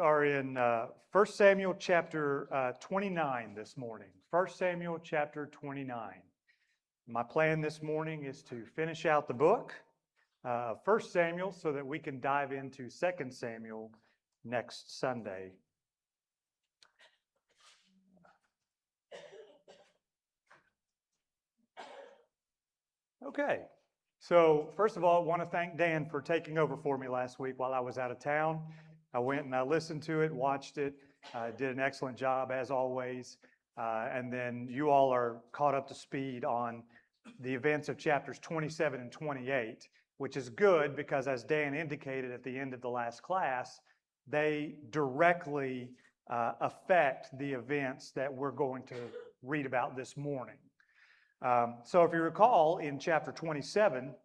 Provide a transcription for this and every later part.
are in 1 Samuel chapter 29 this morning. 1 Samuel chapter 29. My plan this morning is to finish out the book, 1 Samuel, so that we can dive into 2 Samuel next Sunday. Okay, so first of all, I want to thank Dan for taking over for me last week while I was out of town. I went and I listened to it, watched it, did an excellent job as always. And then you all are caught up to speed on the events of chapters 27 and 28, which is good because, as Dan indicated at the end of the last class, they directly affect the events that we're going to read about this morning. So if you recall, in chapter 27,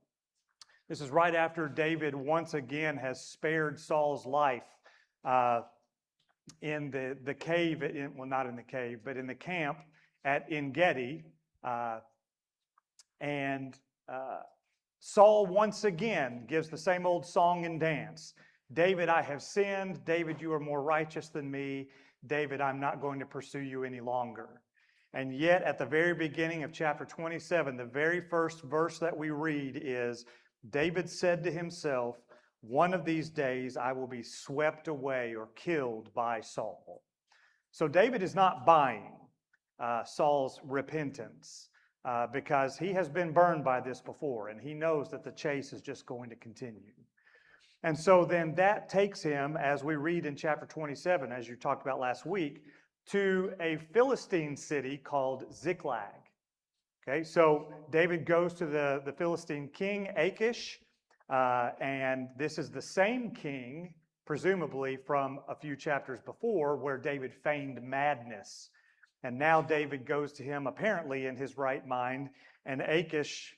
this is right after David once again has spared Saul's life in the cave, well, not in the cave, but in the camp at En-Gedi. And Saul once again gives the same old song and dance. David, I have sinned. David, you are more righteous than me. David, I'm not going to pursue you any longer. And yet, at the very beginning of chapter 27, the very first verse that we read is, David said to himself, one of these days I will be swept away or killed by Saul. So David is not buying Saul's repentance because he has been burned by this before, and he knows that the chase is just going to continue. And so then that takes him, as we read in chapter 27, as you talked about last week, to a Philistine city called Ziklag. Okay, so David goes to the Philistine king, Achish, and this is the same king, presumably from a few chapters before, where David feigned madness. And now David goes to him apparently in his right mind, and Achish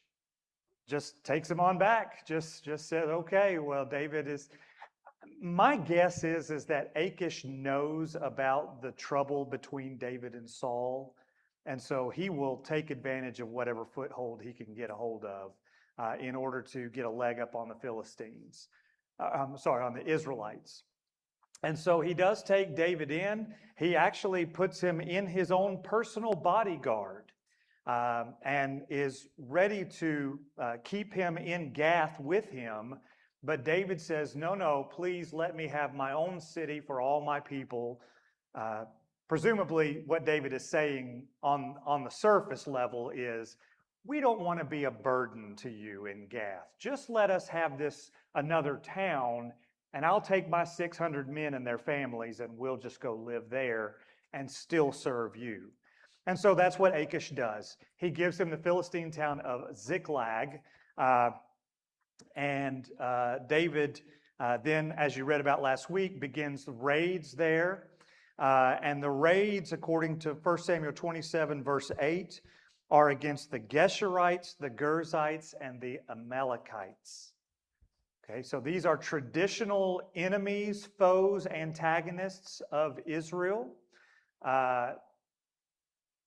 just takes him on back, just said, okay, well, David is... My guess is that Achish knows about the trouble between David and Saul, and so he will take advantage of whatever foothold he can get a hold of in order to get a leg up on the Philistines. On the Israelites. And so he does take David in. He actually puts him in his own personal bodyguard and is ready to keep him in Gath with him. But David says, no, please let me have my own city for all my people. Presumably what David is saying on the surface level is, we don't want to be a burden to you in Gath. Just let us have this another town, and I'll take my 600 men and their families, and we'll just go live there and still serve you. And so that's what Achish does. He gives him the Philistine town of Ziklag, and David then, as you read about last week, begins the raids there. And the raids, according to 1 Samuel 27, verse 8, are against the Geshurites, the Girzites, and the Amalekites. Okay, so these are traditional enemies, foes, antagonists of Israel.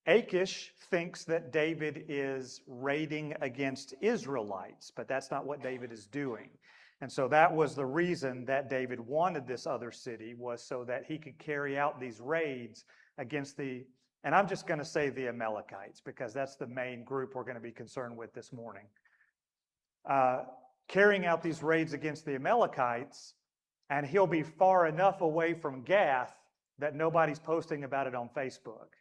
Achish thinks that David is raiding against Israelites, but that's not what David is doing. And so that was the reason that David wanted this other city, was so that he could carry out these raids against and I'm just going to say the Amalekites, because that's the main group we're going to be concerned with this morning. Carrying out these raids against the Amalekites, and he'll be far enough away from Gath that nobody's posting about it on Facebook.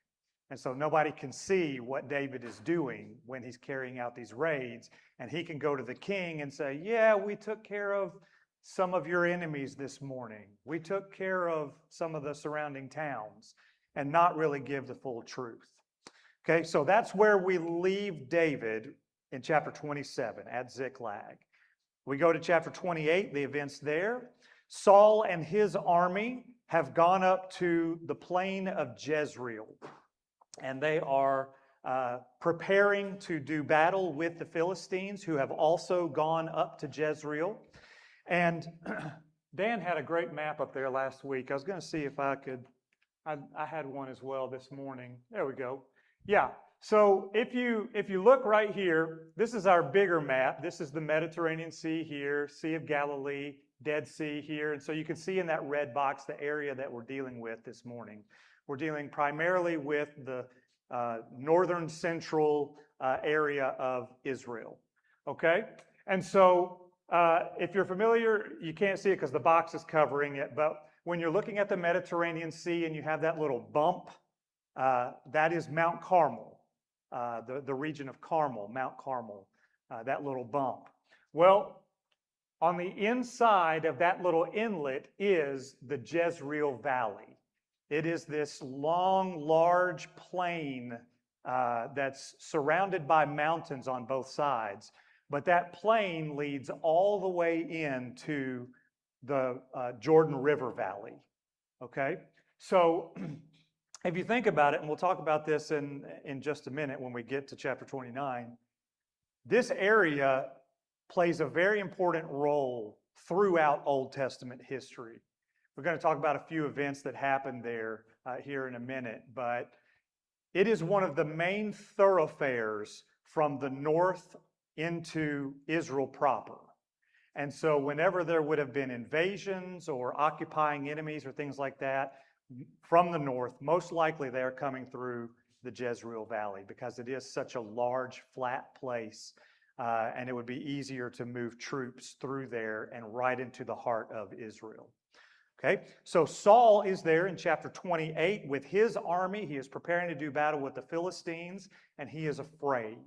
And so nobody can see what David is doing when he's carrying out these raids. And he can go to the king and say, yeah, we took care of some of your enemies this morning. We took care of some of the surrounding towns, and not really give the full truth. Okay, so that's where we leave David in chapter 27 at Ziklag. We go to chapter 28, the events there. Saul and his army have gone up to the plain of Jezreel, and they are preparing to do battle with the Philistines, who have also gone up to Jezreel. And Dan had a great map up there last week. I was going to see if I could, I had one as well this morning. There we go. Yeah, so if you look right here, this is our bigger map. This is the Mediterranean Sea here, Sea of Galilee, Dead Sea here. And so you can see in that red box the area that we're dealing with this morning. We're dealing primarily with the northern central area of Israel. Okay? And so if you're familiar, you can't see it because the box is covering it, but when you're looking at the Mediterranean Sea and you have that little bump, that is Mount Carmel, the region of Carmel, Mount Carmel, that little bump. Well, on the inside of that little inlet is the Jezreel Valley. It is this long, large plain that's surrounded by mountains on both sides. But that plain leads all the way into the Jordan River Valley. Okay? So if you think about it, and we'll talk about this in just a minute when we get to chapter 29, this area plays a very important role throughout Old Testament history. We're going to talk about a few events that happened there here in a minute, but it is one of the main thoroughfares from the north into Israel proper. And so whenever there would have been invasions or occupying enemies or things like that from the north, most likely they are coming through the Jezreel Valley because it is such a large, flat place, and it would be easier to move troops through there and right into the heart of Israel. Okay, so Saul is there in chapter 28 with his army. He is preparing to do battle with the Philistines, and he is afraid.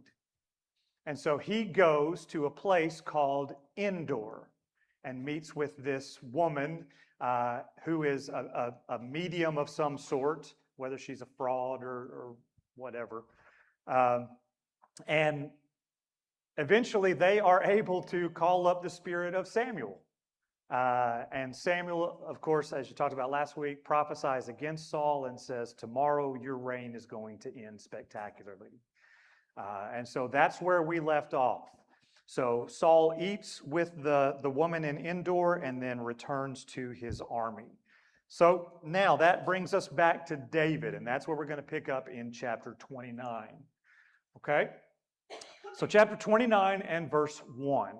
And so he goes to a place called Endor and meets with this woman who is a medium of some sort, whether she's a fraud or whatever. And eventually they are able to call up the spirit of Samuel. And Samuel, of course, as you talked about last week, prophesies against Saul and says, tomorrow your reign is going to end spectacularly. And so that's where we left off. So Saul eats with the woman in Endor and then returns to his army. So now that brings us back to David, and that's where we're going to pick up in chapter 29. Okay? So chapter 29 and verse 1.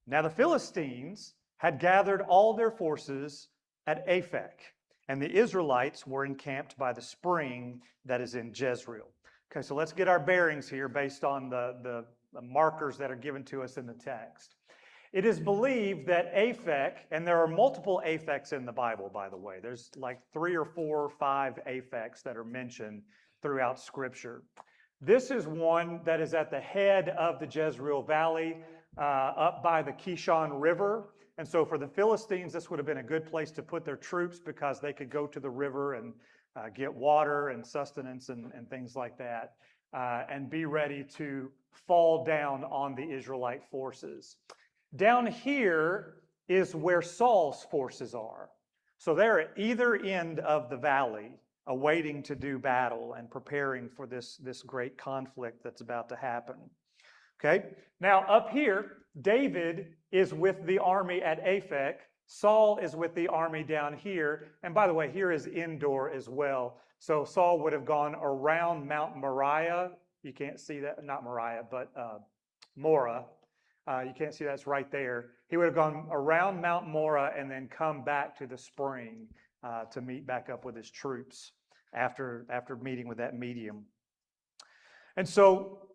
Now the Philistines had gathered all their forces at Aphek, and the Israelites were encamped by the spring that is in Jezreel. Okay, so let's get our bearings here based on the markers that are given to us in the text. It is believed that Aphek, and there are multiple Apheks in the Bible, by the way. There's like 3 or 4 or 5 Apheks that are mentioned throughout Scripture. This is one that is at the head of the Jezreel Valley, up by the Kishon River. And so for the Philistines, this would have been a good place to put their troops because they could go to the river and get water and sustenance and things like that, and be ready to fall down on the Israelite forces. Down here is where Saul's forces are. So they're at either end of the valley, awaiting to do battle and preparing for this great conflict that's about to happen. Okay, now up here, David is with the army at Aphek. Saul is with the army down here. And by the way, here is Endor as well. So Saul would have gone around Mount Moriah. You can't see that, not Moriah, but Morah. You can't see that's right there. He would have gone around Mount Morah and then come back to the spring to meet back up with his troops after meeting with that medium. And so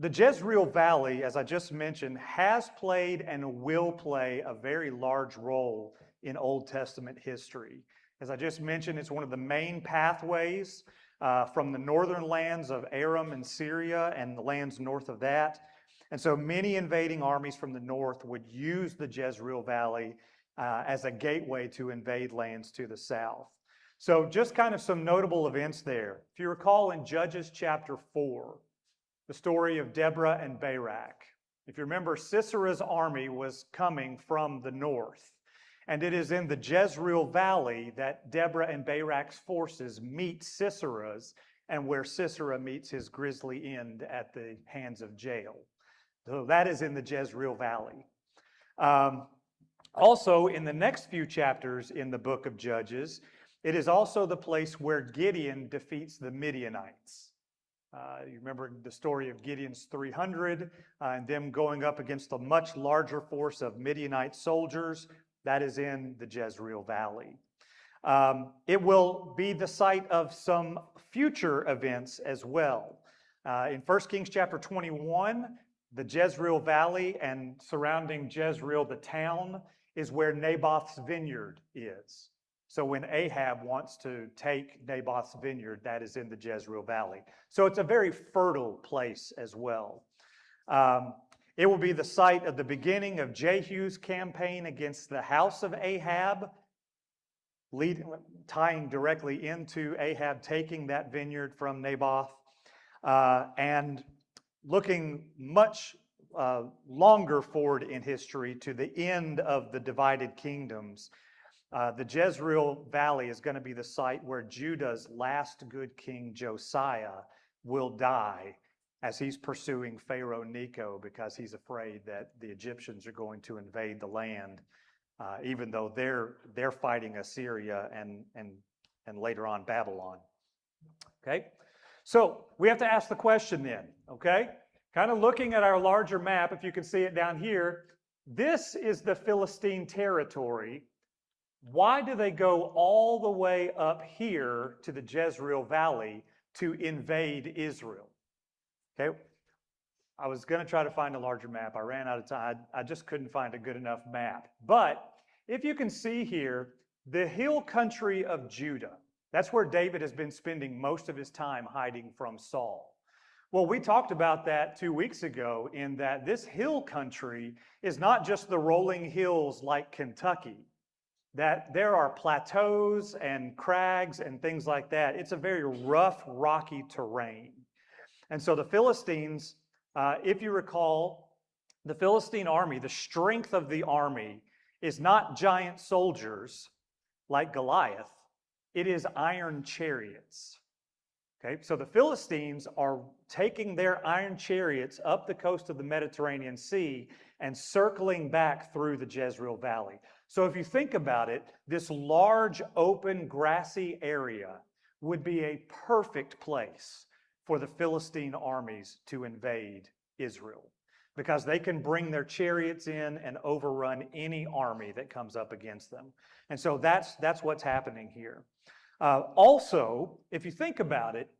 the Jezreel Valley, as I just mentioned, has played and will play a very large role in Old Testament history. As I just mentioned, it's one of the main pathways from the northern lands of Aram and Syria and the lands north of that. And so many invading armies from the north would use the Jezreel Valley as a gateway to invade lands to the south. So just kind of some notable events there. If you recall in Judges chapter 4, the story of Deborah and Barak. If you remember, Sisera's army was coming from the north. And it is in the Jezreel Valley that Deborah and Barak's forces meet Sisera's, and where Sisera meets his grisly end at the hands of Jael. So that is in the Jezreel Valley. Also, in the next few chapters in the book of Judges, it is also the place where Gideon defeats the Midianites. You remember the story of Gideon's 300 and them going up against a much larger force of Midianite soldiers. That is in the Jezreel Valley. It will be the site of some future events as well. In 1 Kings chapter 21, the Jezreel Valley and surrounding Jezreel, the town, is where Naboth's vineyard is. So when Ahab wants to take Naboth's vineyard, that is in the Jezreel Valley. So it's a very fertile place as well. It will be the site of the beginning of Jehu's campaign against the house of Ahab, tying directly into Ahab taking that vineyard from Naboth, and looking much longer forward in history to the end of the divided kingdoms. The Jezreel Valley is going to be the site where Judah's last good king, Josiah, will die as he's pursuing Pharaoh Necho because he's afraid that the Egyptians are going to invade the land, even though they're fighting Assyria and later on Babylon. Okay? So we have to ask the question then, okay? Kind of looking at our larger map, if you can see it down here, this is the Philistine territory. Why do they go all the way up here to the Jezreel Valley to invade Israel? Okay, I was going to try to find a larger map. I ran out of time. I just couldn't find a good enough map. But if you can see here, the hill country of Judah, that's where David has been spending most of his time hiding from Saul. Well, we talked about that 2 weeks ago in that this hill country is not just the rolling hills like Kentucky, that there are plateaus and crags and things like that. It's a very rough, rocky terrain. And so the Philistines, if you recall, the Philistine army, the strength of the army is not giant soldiers like Goliath. It is iron chariots. Okay, so the Philistines are taking their iron chariots up the coast of the Mediterranean Sea and circling back through the Jezreel Valley. So if you think about it, this large, open, grassy area would be a perfect place for the Philistine armies to invade Israel because they can bring their chariots in and overrun any army that comes up against them. And so that's what's happening here. Also, if you think about it,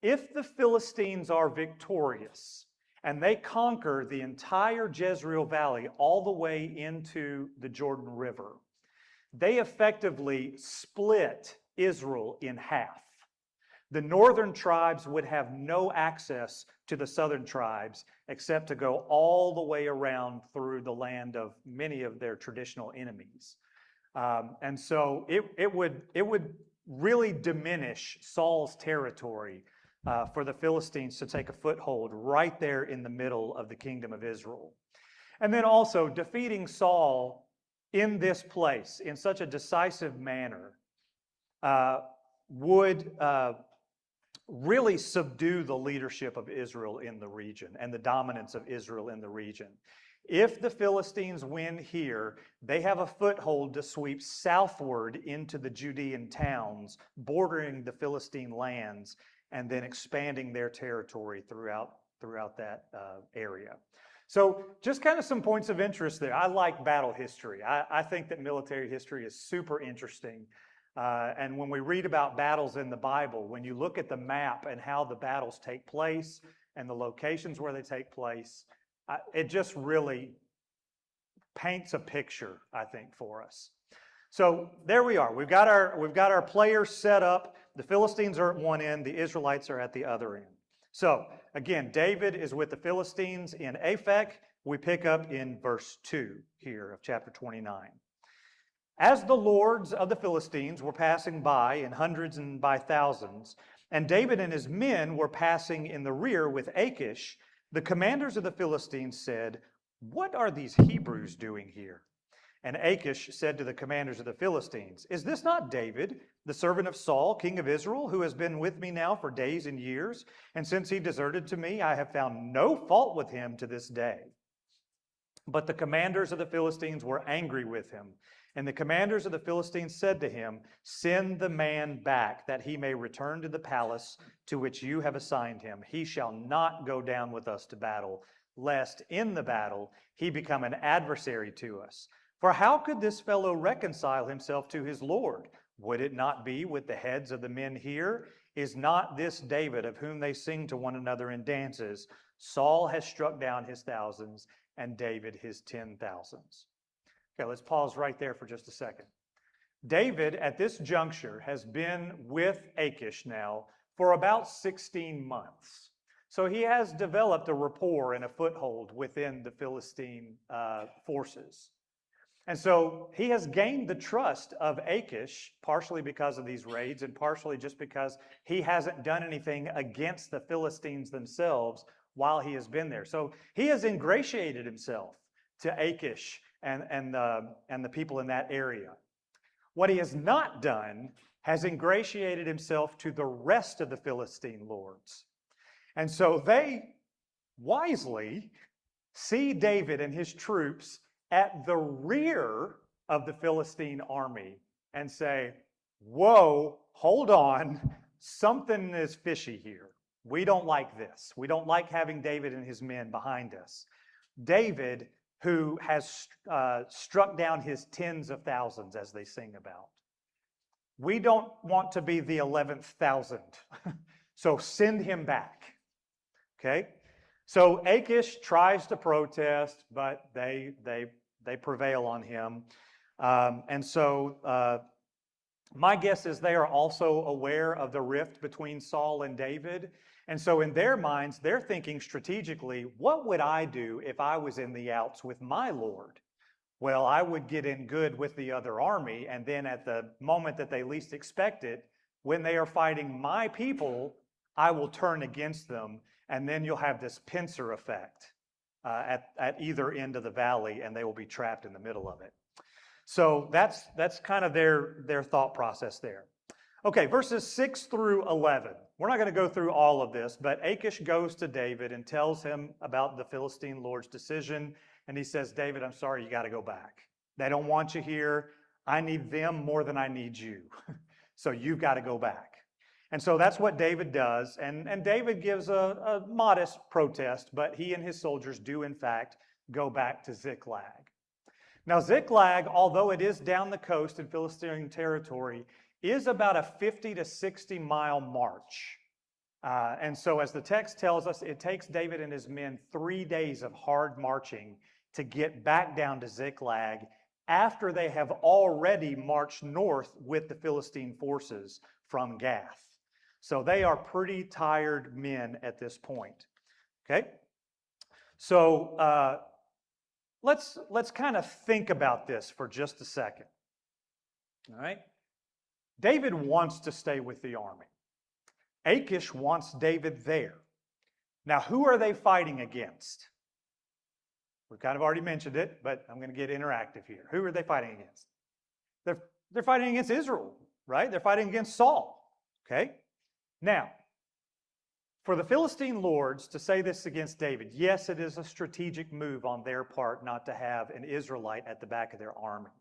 if the Philistines are victorious and they conquer the entire Jezreel Valley all the way into the Jordan River, they effectively split Israel in half. The northern tribes would have no access to the southern tribes except to go all the way around through the land of many of their traditional enemies. And so it would really diminish Saul's territory for the Philistines to take a foothold right there in the middle of the kingdom of Israel. And then also defeating Saul in this place in such a decisive manner would really subdue the leadership of Israel in the region and the dominance of Israel in the region. If the Philistines win here, they have a foothold to sweep southward into the Judean towns bordering the Philistine lands and then expanding their territory throughout that area. So just kind of some points of interest there. I like battle history. I think that military history is super interesting. And when we read about battles in the Bible, when you look at the map and how the battles take place and the locations where they take place, it just really paints a picture, I think, for us. So there we are. We've got our players set up. The Philistines are at one end. The Israelites are at the other end. So again, David is with the Philistines in Aphek. We pick up in verse 2 here of chapter 29. As the lords of the Philistines were passing by in hundreds and by thousands, and David and his men were passing in the rear with Achish, the commanders of the Philistines said, "What are these Hebrews doing here?" And Achish said to the commanders of the Philistines, "Is this not David, the servant of Saul, king of Israel, who has been with me now for days and years? And since he deserted to me, I have found no fault with him to this day." But the commanders of the Philistines were angry with him And the commanders of the Philistines said to him, "Send the man back, that he may return to the palace to which you have assigned him. He shall not go down with us to battle, lest in the battle he become an adversary to us. For how could this fellow reconcile himself to his Lord? Would it not be with the heads of the men here? Is not this David, of whom they sing to one another in dances? Saul has struck down his thousands, and David his 10,000s." Okay, let's pause right there for just a second. David, at this juncture, has been with Achish now for about 16 months. So he has developed a rapport and a foothold within the Philistine forces. And so he has gained the trust of Achish, partially because of these raids and partially just because he hasn't done anything against the Philistines themselves while he has been there. So he has ingratiated himself to Achish and the people in that area. What he has not done has ingratiated himself to the rest of the Philistine lords. And so they wisely see David and his troops at the rear of the Philistine army and say, "Whoa, hold on, something is fishy here. We don't like this. We don't like having David and his men behind us." David, who has struck down his tens of thousands, as they sing about. We don't want to be the 11th thousand, so send him back. Okay? So Achish tries to protest, but they prevail on him. And so my guess is they are also aware of the rift between Saul and David. And so in their minds, they're thinking strategically, what would I do if I was in the outs with my Lord? Well, I would get in good with the other army, and then at the moment that they least expect it, when they are fighting my people, I will turn against them, and then you'll have this pincer effect at either end of the valley, and they will be trapped in the middle of it. So that's kind of their thought process there. Okay, verses 6 through 11. We're not going to go through all of this, but Achish goes to David and tells him about the Philistine lord's decision. And he says, "David, I'm sorry, you got to go back. They don't want you here. I need them more than I need you. So you've got to go back." And so that's what David does. And David gives a modest protest, but he and his soldiers do, in fact, go back to Ziklag. Now, Ziklag, although it is down the coast in Philistine territory, is about a 50 to 60 mile march. And so as the text tells us, it takes David and his men 3 days of hard marching to get back down to Ziklag after they have already marched north with the Philistine forces from Gath. So they are pretty tired men at this point. Okay? So let's kind of think about this for just a second. All right? David wants to stay with the army. Achish wants David there. Now, who are they fighting against? We've kind of already mentioned it, but I'm going to get interactive here. Who are they fighting against? They're fighting against Israel, right? They're fighting against Saul. Okay? Now, for the Philistine lords to say this against David, yes, it is a strategic move on their part not to have an Israelite at the back of their army.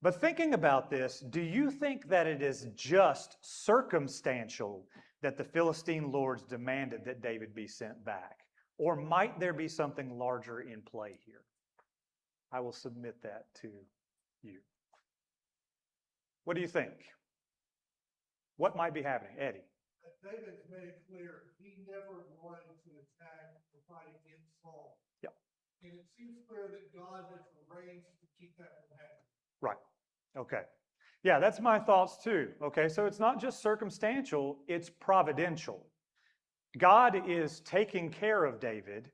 But thinking about this, do you think that it is just circumstantial that the Philistine lords demanded that David be sent back? Or might there be something larger in play here? I will submit that to you. What do you think? What might be happening? Eddie? David's made it clear he never wanted to attack or fight against Saul. Yep. And it seems clear that God has arranged to keep that from happening. Right. Okay. Yeah, that's my thoughts too. Okay, so it's not just circumstantial, it's providential. God is taking care of David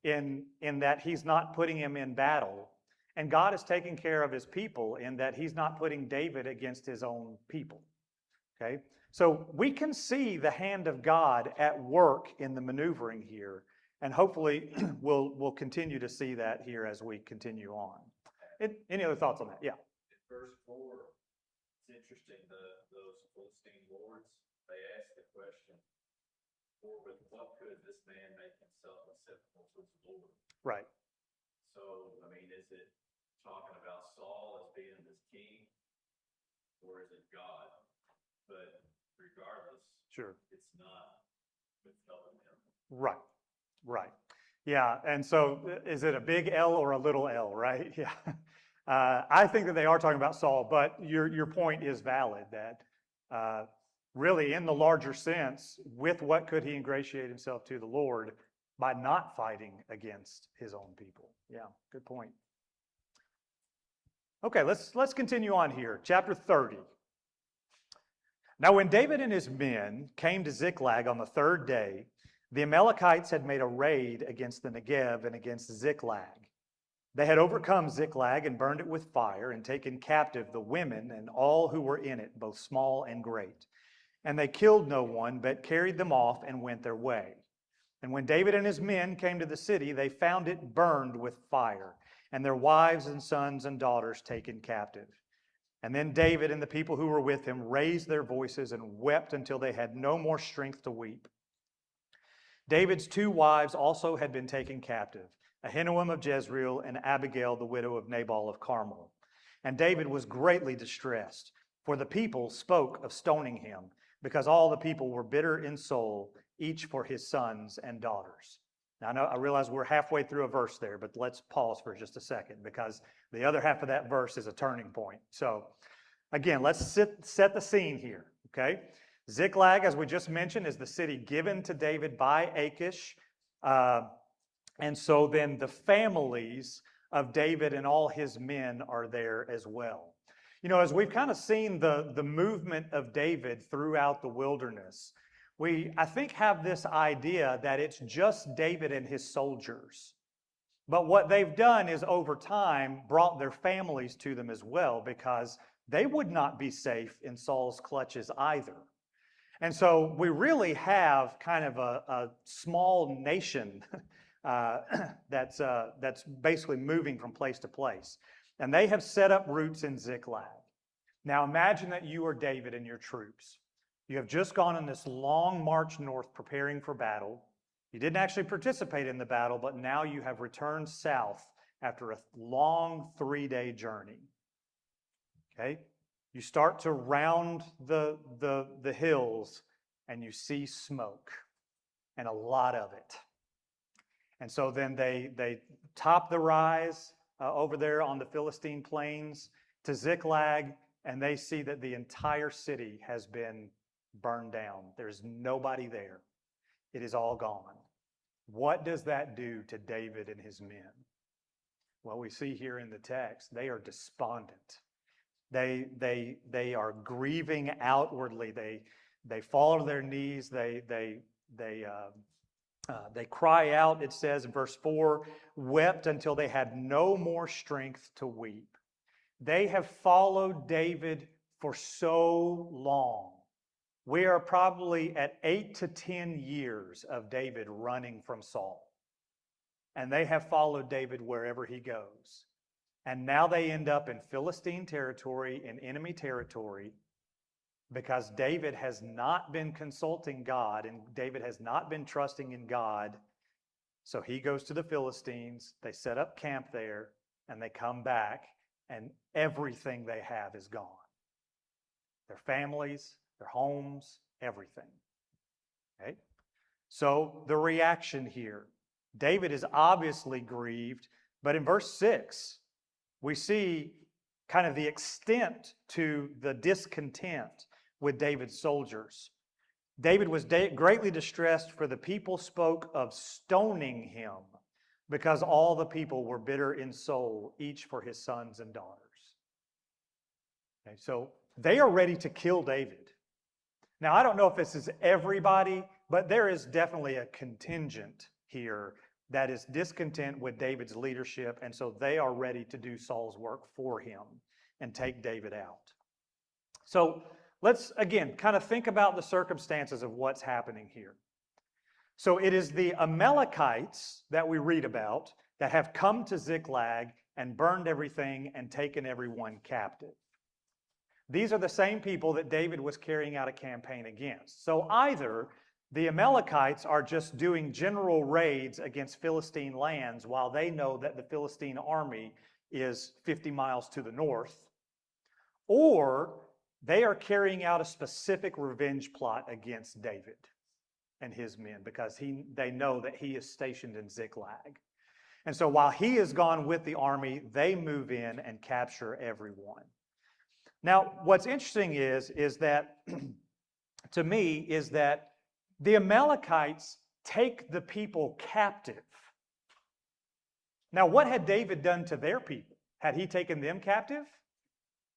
in that he's not putting him in battle. And God is taking care of his people in that he's not putting David against his own people. Okay? So we can see the hand of God at work in the maneuvering here. And hopefully we'll continue to see that here as we continue on. Any other thoughts on that? Yeah. Verse 4, it's interesting, those Philistine lords, they ask the question, "For with what could this man make himself acceptable to his Lord?" Right. So, I mean, is it talking about Saul as being this king, or is it God? But regardless, Sure. it's not withtelling him. Right. Right. Yeah. And so is it a big L or a little L, right? Yeah. I think that they are talking about Saul, but your point is valid that really in the larger sense, with what could he ingratiate himself to the Lord by not fighting against his own people? Yeah, good point. Okay, let's continue on here. Chapter 30. Now, when David and his men came to Ziklag on the third day, the Amalekites had made a raid against the Negev and against Ziklag. They had overcome Ziklag and burned it with fire and taken captive the women and all who were in it, both small and great. And they killed no one, but carried them off and went their way. And when David and his men came to the city, they found it burned with fire, and their wives and sons and daughters taken captive. And then David and the people who were with him raised their voices and wept until they had no more strength to weep. David's two wives also had been taken captive, Ahinoam of Jezreel and Abigail, the widow of Nabal of Carmel. And David was greatly distressed, for the people spoke of stoning him, because all the people were bitter in soul, each for his sons and daughters. Now, I realize we're halfway through a verse there, but let's pause for just a second, because the other half of that verse is a turning point. So, again, let's set the scene here, okay? Ziklag, as we just mentioned, is the city given to David by Achish. And so then the families of David and all his men are there as well. You know, as we've kind of seen the movement of David throughout the wilderness, we, I think, have this idea that it's just David and his soldiers. But what they've done is over time brought their families to them as well, because they would not be safe in Saul's clutches either. And so we really have kind of a small nation that's basically moving from place to place. And they have set up roots in Ziklag. Now imagine that you are David and your troops. You have just gone on this long march north preparing for battle. You didn't actually participate in the battle, but now you have returned south after a long 3-day journey. Okay? You start to round the hills and you see smoke, and a lot of it. And so then they top the rise over there on the Philistine plains to Ziklag, and they see that the entire city has been burned down. There's nobody there. It is all gone. What does that do to David and his men? Well, we see here in the text, they are despondent. They are grieving outwardly. They fall to their knees. They cry out, it says in verse 4, wept until they had no more strength to weep. They have followed David for so long. We are probably at 8 to 10 years of David running from Saul. And they have followed David wherever he goes. And now they end up in Philistine territory, in enemy territory, because David has not been consulting God and David has not been trusting in God. So he goes to the Philistines, they set up camp there, and they come back, and everything they have is gone. Their families, their homes, everything. Okay? So the reaction here, David is obviously grieved, but in verse 6, we see kind of the extent to the discontent with David's soldiers. David was greatly distressed, for the people spoke of stoning him, because all the people were bitter in soul, each for his sons and daughters. Okay, so they are ready to kill David. Now, I don't know if this is everybody, but there is definitely a contingent here that is discontent with David's leadership, and so they are ready to do Saul's work for him and take David out. So let's, again, kind of think about the circumstances of what's happening here. So it is the Amalekites that we read about that have come to Ziklag and burned everything and taken everyone captive. These are the same people that David was carrying out a campaign against. So either the Amalekites are just doing general raids against Philistine lands while they know that the Philistine army is 50 miles to the north, or they are carrying out a specific revenge plot against David and his men because they know that he is stationed in Ziklag. And so while he is gone with the army, they move in and capture everyone. Now, what's interesting is that, to me, is that the Amalekites take the people captive. Now, what had David done to their people? Had he taken them captive?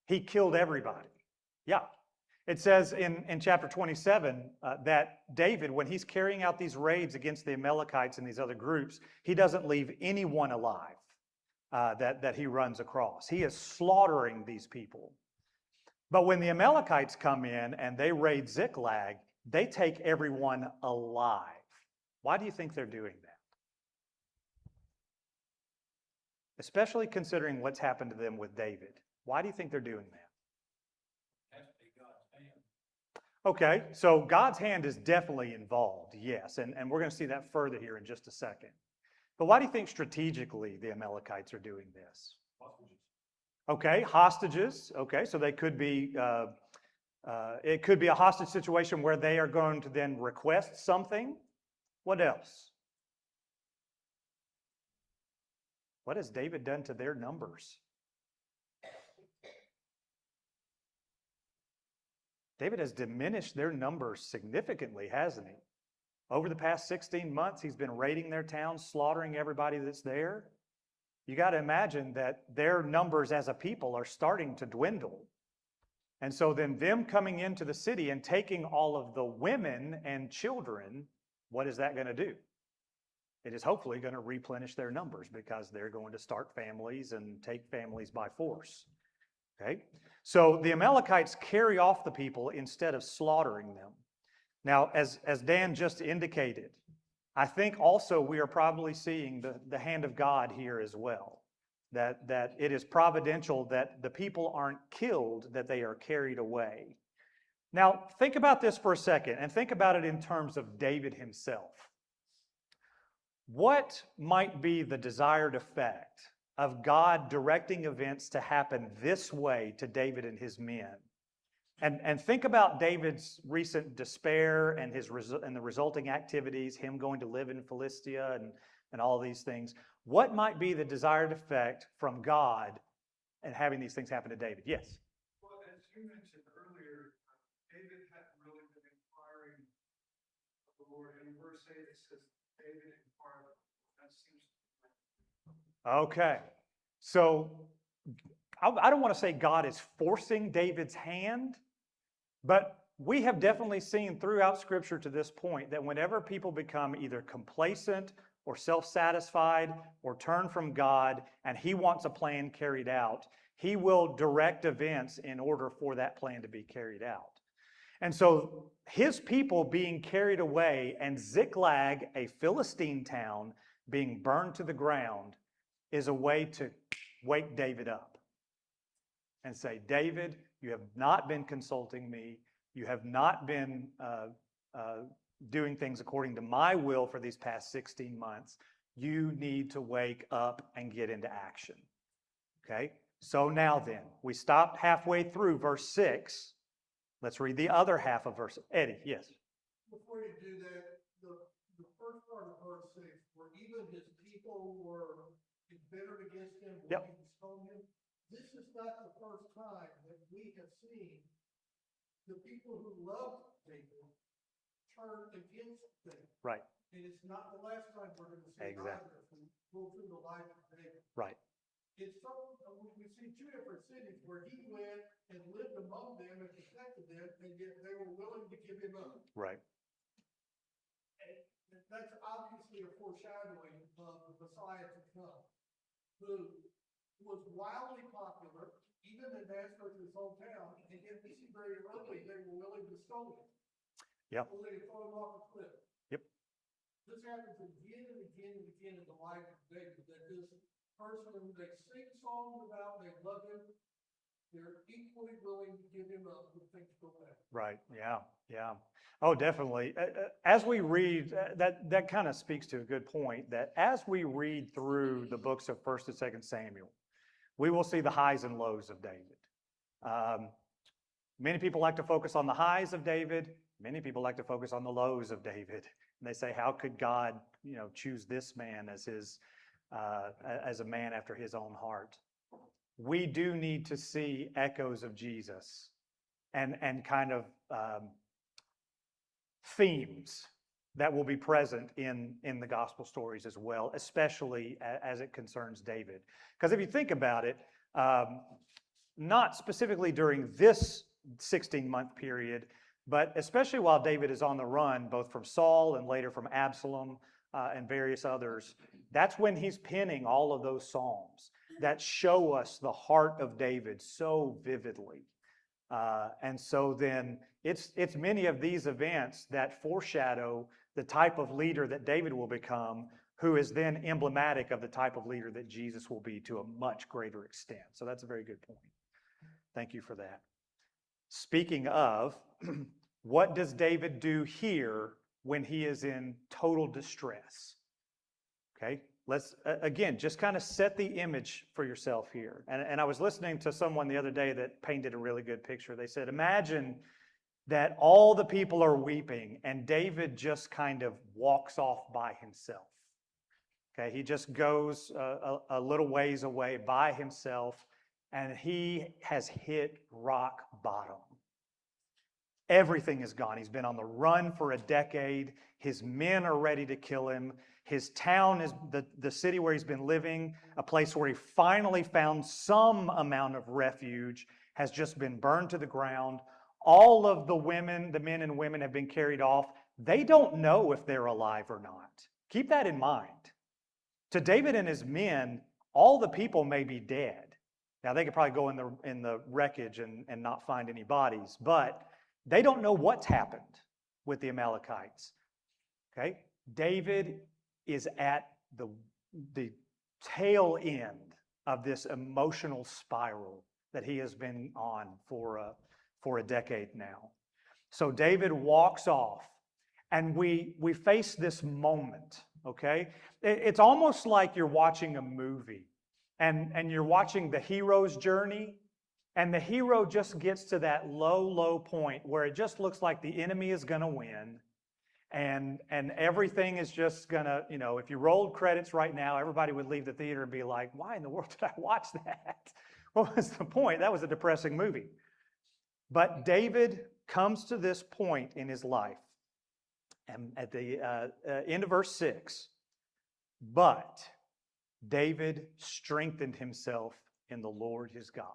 He killed everybody. Yeah. It says in chapter 27 that David, when he's carrying out these raids against the Amalekites and these other groups, he doesn't leave anyone alive that he runs across. He is slaughtering these people. But when the Amalekites come in and they raid Ziklag, they take everyone alive. Why do you think they're doing that? Especially considering what's happened to them with David. Why do you think they're doing that? Okay, so God's hand is definitely involved, yes, and we're going to see that further here in just a second. But why do you think strategically the Amalekites are doing this? Hostages. Okay, hostages. Okay, so they could be, it could be a hostage situation where they are going to then request something. What else? What has David done to their numbers? David has diminished their numbers significantly, hasn't he? Over the past 16 months, he's been raiding their towns, slaughtering everybody that's there. You got to imagine that their numbers as a people are starting to dwindle. And so then them coming into the city and taking all of the women and children, what is that going to do? It is hopefully going to replenish their numbers because they're going to start families and take families by force. Okay? So the Amalekites carry off the people instead of slaughtering them. Now, as Dan just indicated, I think also we are probably seeing the hand of God here as well. That it is providential that the people aren't killed, that they are carried away. Now, think about this for a second, and think about it in terms of David himself. What might be the desired effect of God directing events to happen this way to David and his men? And think about David's recent despair and the resulting activities, him going to live in Philistia and all these things. What might be the desired effect from God and having these things happen to David? Yes? Well, as you mentioned earlier, David hadn't really been inquiring of the Lord. In verse 8, it says, David inquired. That seems to be Okay. So I don't want to say God is forcing David's hand, but we have definitely seen throughout Scripture to this point that whenever people become either complacent or self-satisfied or turn from God and He wants a plan carried out, He will direct events in order for that plan to be carried out. And so His people being carried away and Ziklag, a Philistine town, being burned to the ground is a way to wake David up and say, David, you have not been consulting me. You have not been doing things according to my will for these past 16 months. You need to wake up and get into action. Okay? So now then, we stopped halfway through verse 6. Let's read the other half of verse. Eddie, yes? Before you do that, the first part of verse 6, where even his people were embittered against him, wanting to stone him, this is not the first time that we have seen the people who loved David turn against David. Right. And it's not the last time we're going to see Exactly. either if we go through the life of David. Right. It's so, we see two different cities where he went and lived among them and protected them, and yet they were willing to give him up. Right. And that's obviously a foreshadowing of the Messiah to come, who was wildly popular, even in Nazareth, his hometown, and yet we see very early they were willing to stone him. Yep. Willing to throw him off a cliff. Yep. This happens again and again and again in the life of David, that this person who they sing songs about, they love him, they're equally willing to give him up when things go bad. Right. Yeah. Yeah. Oh, definitely. As we read, that kind of speaks to a good point, that as we read through the books of 1st and 2nd Samuel, We will see the highs and lows of David. Many people like to focus on the highs of David. Many people like to focus on the lows of David. And they say, how could God, choose this man as as a man after his own heart? We do need to see echoes of Jesus and kind of themes that will be present in the gospel stories as well, especially as it concerns David. Because if you think about it, not specifically during this 16-month period, but especially while David is on the run, both from Saul and later from Absalom and various others, that's when he's penning all of those psalms that show us the heart of David so vividly. And so then it's many of these events that foreshadow the type of leader that David will become, who is then emblematic of the type of leader that Jesus will be to a much greater extent. So that's a very good point. Thank you for that. Speaking of, what does David do here when he is in total distress? Okay, let's, again, just kind of set the image for yourself here. And I was listening to someone the other day that painted a really good picture. They said, imagine that all the people are weeping and David just kind of walks off by himself. Okay, he just goes a little ways away by himself, and he has hit rock bottom. Everything is gone. He's been on the run for a decade. His men are ready to kill him. His town is the city where he's been living, a place where he finally found some amount of refuge, has just been burned to the ground. All of the men and women have been carried off. They don't know if they're alive or not. Keep that in mind. To David and his men, all the people may be dead. Now, they could probably go in the wreckage and not find any bodies, but they don't know what's happened with the Amalekites. Okay? David is at the tail end of this emotional spiral that he has been on for a decade now. So David walks off, and we face this moment, okay? It's almost like you're watching a movie, and you're watching the hero's journey, and the hero just gets to that low point where it just looks like the enemy is going to win, and everything is just going to, if you rolled credits right now, everybody would leave the theater and be like, why in the world did I watch that? What was the point? That was a depressing movie. But David comes to this point in his life, and at the end of verse 6, but David strengthened himself in the Lord his God.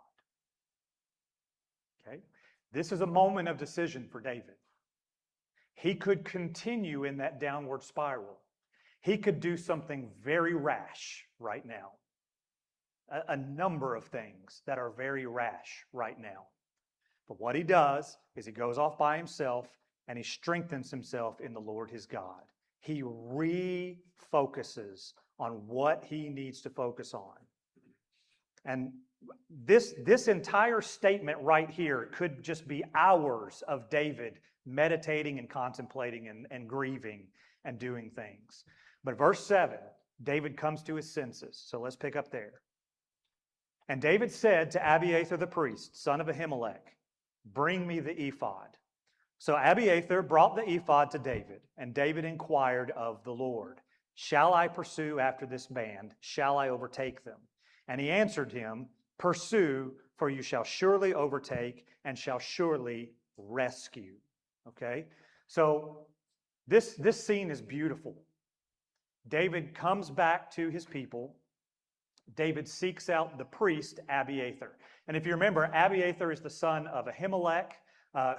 Okay? This is a moment of decision for David. He could continue in that downward spiral. He could do something very rash right now. A number of things that are very rash right now. But what he does is he goes off by himself and he strengthens himself in the Lord his God. He refocuses on what he needs to focus on. And this entire statement right here could just be hours of David meditating and contemplating and grieving and doing things. But verse 7, David comes to his senses. So let's pick up there. And David said to Abiathar the priest, son of Ahimelech, bring me the ephod. So Abiathar brought the ephod to David, and David inquired of the Lord, shall I pursue after this band? Shall I overtake them? And he answered him, pursue, for you shall surely overtake and shall surely rescue. Okay? So this scene is beautiful. David comes back to his people. David seeks out the priest Abiathar. And if you remember, Abiathar is the son of Ahimelech,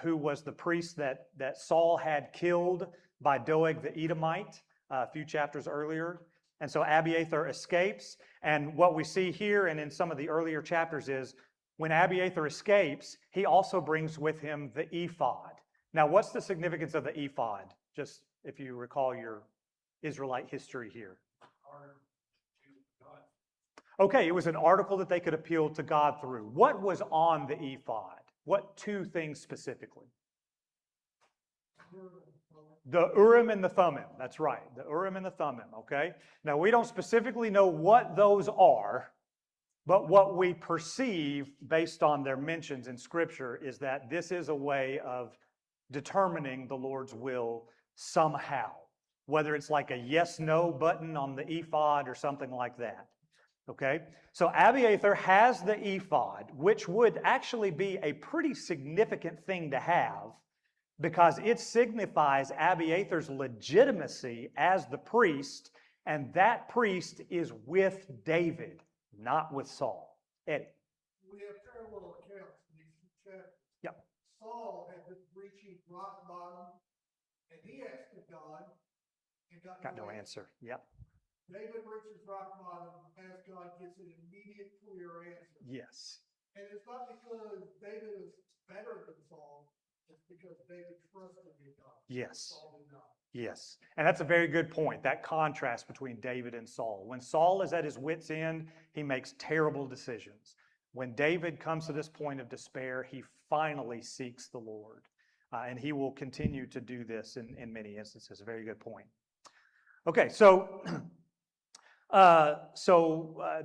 who was the priest that Saul had killed by Doeg the Edomite a few chapters earlier. And so Abiathar escapes. And what we see here and in some of the earlier chapters is when Abiathar escapes, he also brings with him the ephod. Now, what's the significance of the ephod? Just if you recall your Israelite history here. Okay, it was an article that they could appeal to God through. What was on the ephod? What two things specifically? The Urim and the Thummim. That's right, the Urim and the Thummim, okay? Now, we don't specifically know what those are, But what we perceive based on their mentions in Scripture is that this is a way of determining the Lord's will somehow, whether it's like a yes-no button on the ephod or something like that. Okay? So Abiathar has the ephod, which would actually be a pretty significant thing to have because it signifies Abiathar's legitimacy as the priest, and that priest is with David, not with Saul. Eddie. We have parallel accounts in these two chapters. Yep. Saul had been reaching rock bottom, and he asked of God and got no answer. Yep. David reaches rock bottom, asks God, gets an immediate, clear answer. Yes. And it's not because David is better than Saul, it's because David trusted in God. Yes. Saul did not. Yes. And that's a very good point, that contrast between David and Saul. When Saul is at his wit's end, he makes terrible decisions. When David comes to this point of despair, he finally seeks the Lord. And he will continue to do this in many instances. A very good point. Okay, so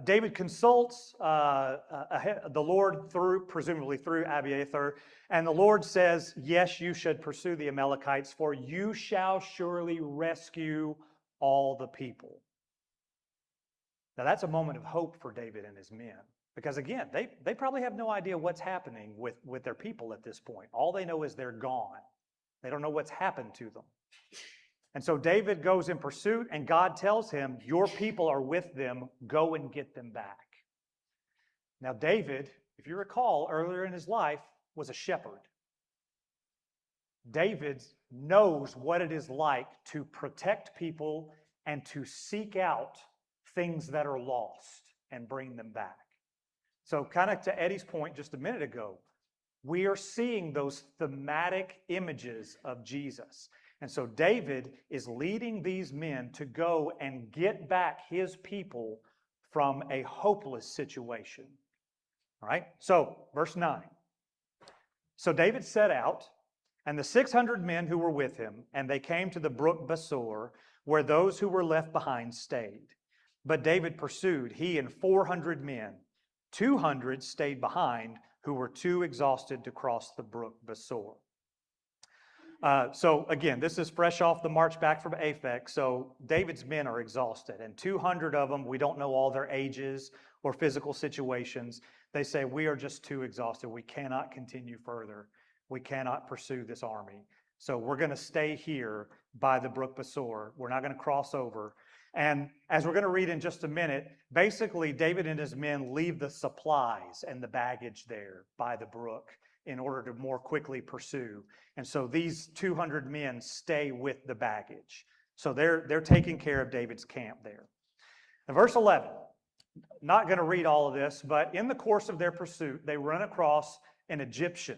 David consults the Lord presumably through Abiathar, and the Lord says, yes, you should pursue the Amalekites, for you shall surely rescue all the people. Now that's a moment of hope for David and his men, because again, they probably have no idea what's happening with their people at this point. All they know is they're gone. They don't know what's happened to them. And so David goes in pursuit, and God tells him, your people are with them, go and get them back. Now David, if you recall, earlier in his life, was a shepherd. David knows what it is like to protect people and to seek out things that are lost and bring them back. So kind of to Eddie's point just a minute ago, we are seeing those thematic images of Jesus. And so David is leading these men to go and get back his people from a hopeless situation. All right, so verse 9. So David set out, and the 600 men who were with him, and they came to the brook Besor, where those who were left behind stayed. But David pursued, he and 400 men. 200 stayed behind, who were too exhausted to cross the brook Besor. So again, this is fresh off the march back from Aphek. So David's men are exhausted, and 200 of them, we don't know all their ages or physical situations. They say, we are just too exhausted. We cannot continue further. We cannot pursue this army. So we're going to stay here by the brook Besor. We're not going to cross over. And as we're going to read in just a minute, basically David and his men leave the supplies and the baggage there by the brook in order to more quickly pursue. And so these 200 men stay with the baggage. So they're taking care of David's camp there. Now, verse 11, not going to read all of this, but in the course of their pursuit, they run across an Egyptian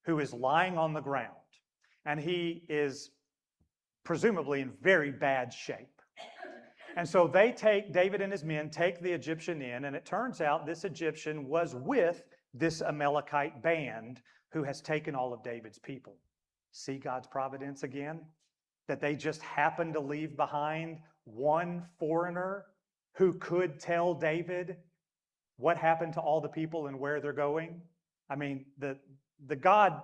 who is lying on the ground. And he is presumably in very bad shape. And so David and his men take the Egyptian in, and it turns out this Egyptian was with this Amalekite band who has taken all of David's people. See God's providence again? That they just happened to leave behind one foreigner who could tell David what happened to all the people and where they're going. I mean, the God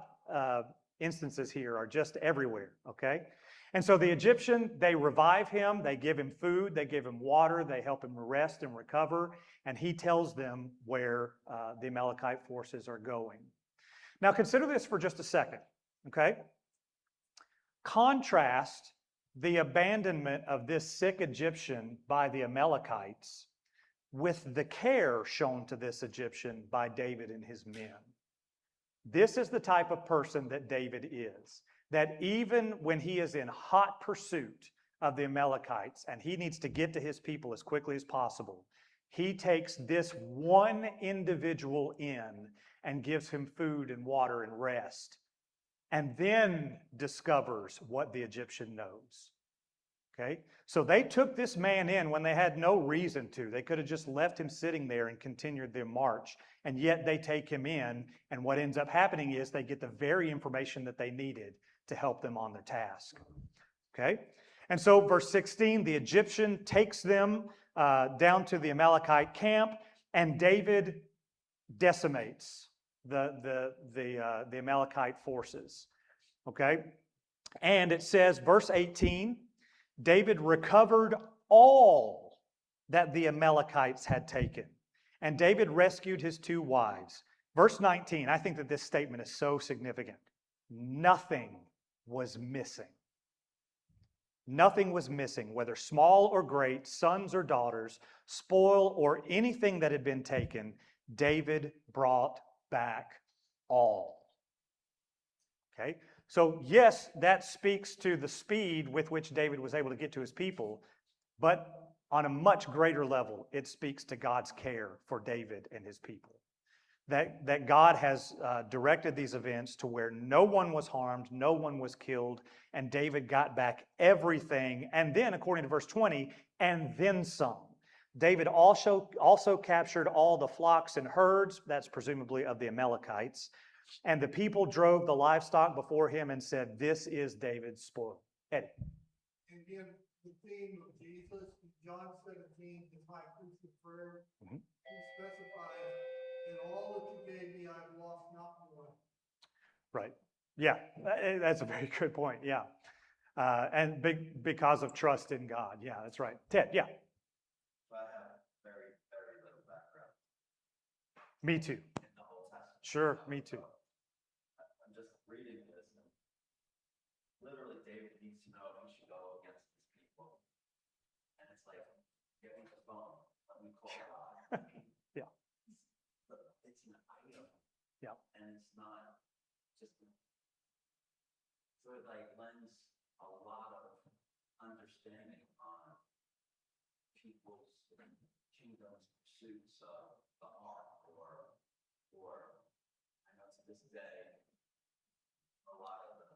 instances here are just everywhere, okay? And so the Egyptian, they revive him, they give him food, they give him water, they help him rest and recover, and he tells them where the Amalekite forces are going. Now consider this for just a second, okay? Contrast the abandonment of this sick Egyptian by the Amalekites with the care shown to this Egyptian by David and his men. This is the type of person that David is. That even when he is in hot pursuit of the Amalekites and he needs to get to his people as quickly as possible, he takes this one individual in and gives him food and water and rest, and then discovers what the Egyptian knows. Okay? So they took this man in when they had no reason to. They could have just left him sitting there and continued their march, and yet they take him in, and what ends up happening is they get the very information that they needed to help them on their task. Okay? And so verse 16, the Egyptian takes them down to the Amalekite camp. And David decimates the Amalekite forces. Okay? And it says, verse 18, David recovered all that the Amalekites had taken. And David rescued his 2 wives. Verse 19, I think that this statement is so significant. Nothing was missing. Nothing was missing, whether small or great, sons or daughters, spoil or anything that had been taken. David brought back all. Okay? So yes, that speaks to the speed with which David was able to get to his people, but on a much greater level, it speaks to God's care for David and his people. That God has directed these events to where no one was harmed, no one was killed, and David got back everything. And then, according to verse 20, and then some. David also captured all the flocks and herds, that's presumably of the Amalekites, and the people drove the livestock before him and said, "This is David's spoil." Eddie. And again, the theme of Jesus in John 17, his high priestly prayer, he specifies, "In all that you gave me, I've lost not one." Right. Yeah, that's a very good point. Yeah. And because of trust in God. Yeah, that's right. Ted, yeah. So I have very, very little background Me too. in the Old Testament. Sure, me too. I'm just reading this, and literally David needs to know if he should go against his people. And it's like, give me the phone, let me call God. Yeah. It's an item. Yeah. And it's not just, so it like lends a lot of understanding on people's kingdom's pursuits of the ark, or I know to this day, a lot of the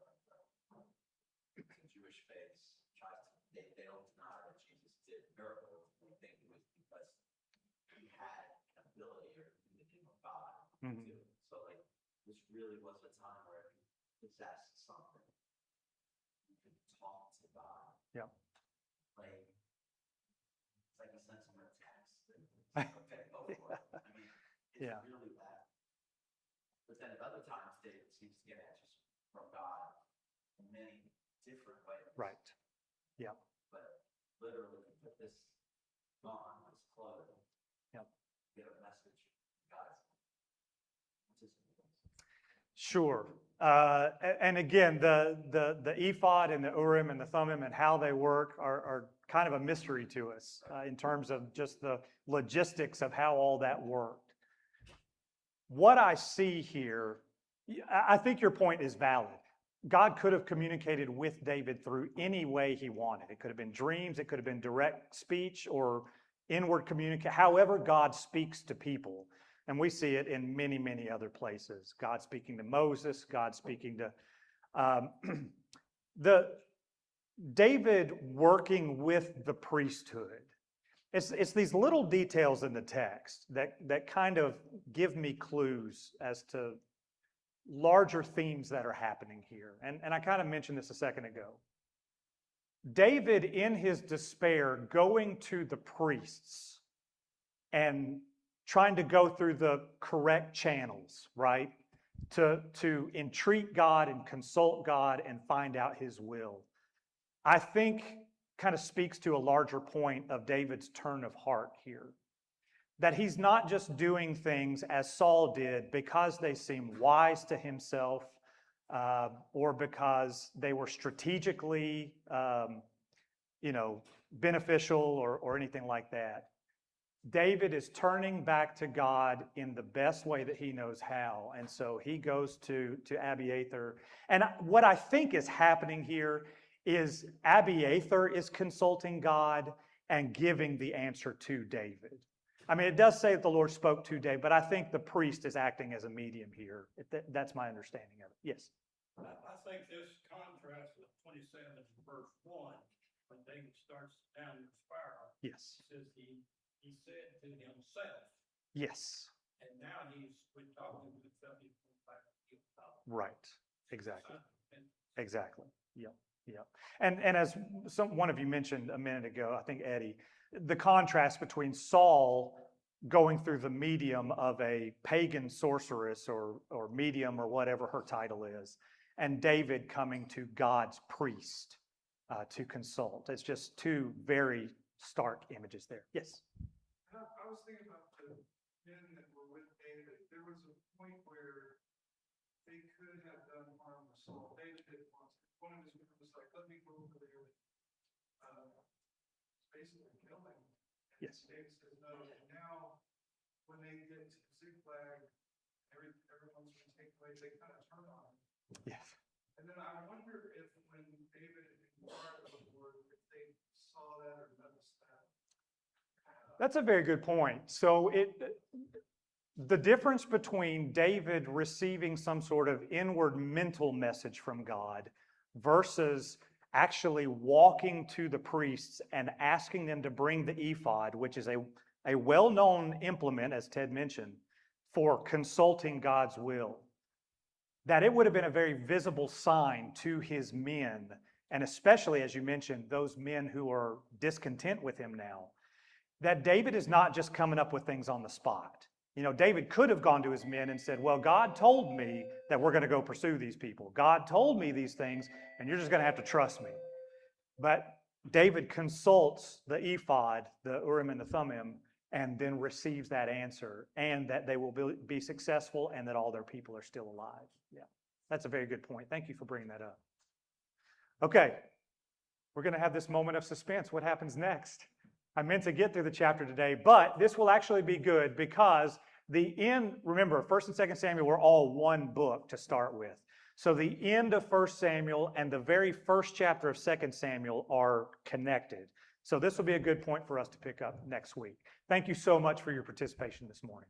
Jewish faiths they don't deny that Jesus did miracles. They think it was because he had an ability or in the name of God to do it. So like this really was a time where if you possessed something, you could talk to God. Yeah. Like it's like he sent him a text. And okay, go for it. I mean, it's really that. But then at other times, David seems to get answers from God in many different ways. Right. Yeah. But literally, you put this on, this clothing, get a message from God. Sure. And again, the ephod and the Urim and the Thummim and how they work are kind of a mystery to us in terms of just the logistics of how all that worked. What I see here, I think your point is valid. God could have communicated with David through any way he wanted. It could have been dreams, it could have been direct speech or inward communication, however God speaks to people. And we see it in many, many other places. God speaking to Moses, God speaking to David working with the priesthood. It's these little details in the text that kind of give me clues as to larger themes that are happening here. And I kind of mentioned this a second ago. David, in his despair, going to the priests and trying to go through the correct channels, right? To entreat God and consult God and find out his will. I think kind of speaks to a larger point of David's turn of heart here. That he's not just doing things as Saul did because they seem wise to himself or because they were strategically, beneficial or anything like that. David is turning back to God in the best way that he knows how. And so he goes to Abiathar. And what I think is happening here is Abiathar is consulting God and giving the answer to David. I mean, it does say that the Lord spoke to David, but I think the priest is acting as a medium here. That's my understanding of it. Yes? I think this contrasts with 27 verse 1, when David starts down the spiral. Yes. It says he said to himself. Yes. And now we're talking to himself, he's going back to himself. Right. Exactly. Exactly. Yep. Yep. And as one of you mentioned a minute ago, I think Eddie, the contrast between Saul going through the medium of a pagan sorceress or medium or whatever her title is, and David coming to God's priest to consult. It's just two very stark images there. Yes? I was thinking about the men that were with David. There was a point where they could have done harm to Saul. David didn't want to. One of his men was like, let me go over there and basically kill him. And Yes. David says no. And now, when they get to Ziklag, everyone's going to take away, they kind of turn on him. Yes. And then I wonder if when David inquired of the Lord, if they saw that or noticed that. That's a very good point. So the difference between David receiving some sort of inward mental message from God versus actually walking to the priests and asking them to bring the ephod, which is a well-known implement, as Ted mentioned, for consulting God's will, that it would have been a very visible sign to his men, and especially, as you mentioned, those men who are discontent with him now, that David is not just coming up with things on the spot. You know, David could have gone to his men and said, well, God told me that we're going to go pursue these people. God told me these things, and you're just going to have to trust me. But David consults the ephod, the Urim and the Thummim, and then receives that answer, and that they will be successful and that all their people are still alive. Yeah, that's a very good point. Thank you for bringing that up. Okay, we're going to have this moment of suspense. What happens next? I meant to get through the chapter today, but this will actually be good because the end, remember, 1st and 2nd Samuel were all one book to start with. So the end of 1 Samuel and the very first chapter of 2 Samuel are connected. So this will be a good point for us to pick up next week. Thank you so much for your participation this morning.